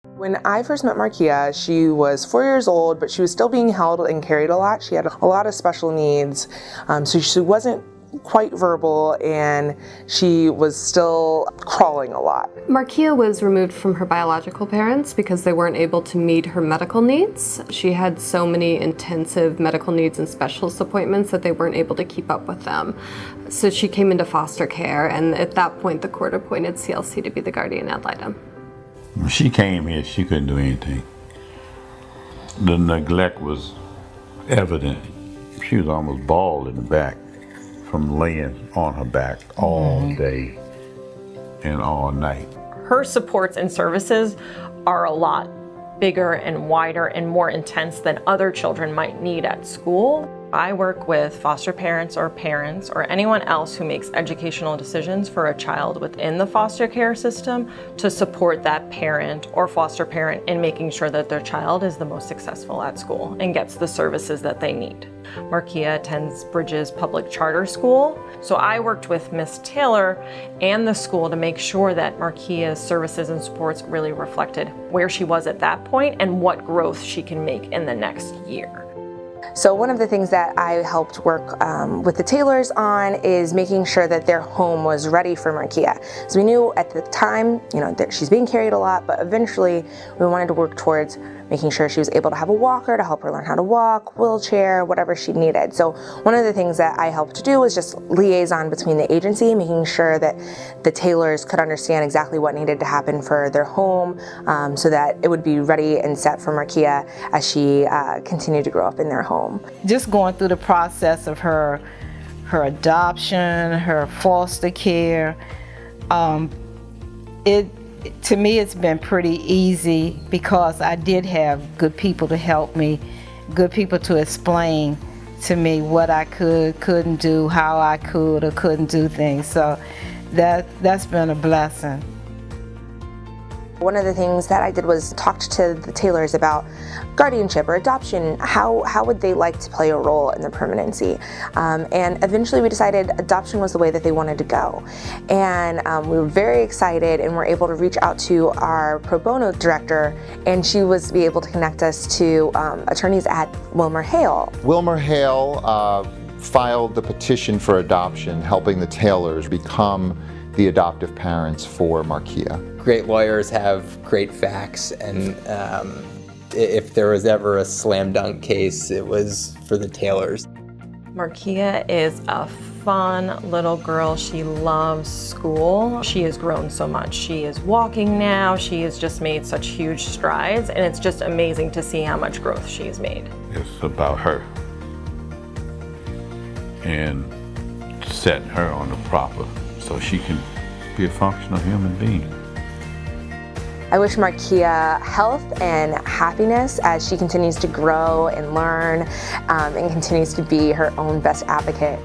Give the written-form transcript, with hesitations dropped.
When I first met Markia, she was 4 years old, but she was still being held and carried a lot. She had a lot of special needs, so she wasn't quite verbal, and she was still crawling a lot. Markia was removed from her biological parents because they weren't able to meet her medical needs. She had so many intensive medical needs and specialist appointments that they weren't able to keep up with them. So she came into foster care, and at that point the court appointed CLC to be the guardian ad litem. When she came here, she couldn't do anything. The neglect was evident. She was almost bald in the back from laying on her back all day and all night. Her supports and services are a lot bigger and wider and more intense than other children might need at school. I work with foster parents or anyone else who makes educational decisions for a child within the foster care system to support that parent or foster parent in making sure that their child is the most successful at school and gets the services that they need. Markia attends Bridges Public Charter School, so I worked with Miss Taylor and the school to make sure that Markia's services and supports really reflected where she was at that point and what growth she can make in the next year. So one of the things that I helped work with the Taylors on is making sure that their home was ready for Markia. So we knew at the time, that she's being carried a lot, but eventually we wanted to work towards making sure she was able to have a walker to help her learn how to walk, wheelchair, whatever she needed. So one of the things that I helped to do was just liaison between the agency, making sure that the Taylors could understand exactly what needed to happen for their home, so that it would be ready and set for Markia as she continued to grow up in their home. Just going through the process of her adoption, her foster care, to me it's been pretty easy because I did have good people to help me, good people to explain to me what I couldn't do, how I could or couldn't do things. So that's been a blessing. One of the things that I did was talked to the Taylors about guardianship or adoption. How would they like to play a role in the permanency? And eventually we decided adoption was the way that they wanted to go. And we were very excited and were able to reach out to our pro bono director, and she was able to connect us to attorneys at Wilmer Hale. Wilmer Hale filed the petition for adoption, helping the Taylors become the adoptive parents for Markia. Great lawyers have great facts, and if there was ever a slam dunk case, it was for the Taylors. Markia is a fun little girl. She loves school. She has grown so much. She is walking now. She has just made such huge strides, and it's just amazing to see how much growth she has made. It's about her and setting her on the proper so she can be a functional human being. I wish Markia health and happiness as she continues to grow and learn and continues to be her own best advocate.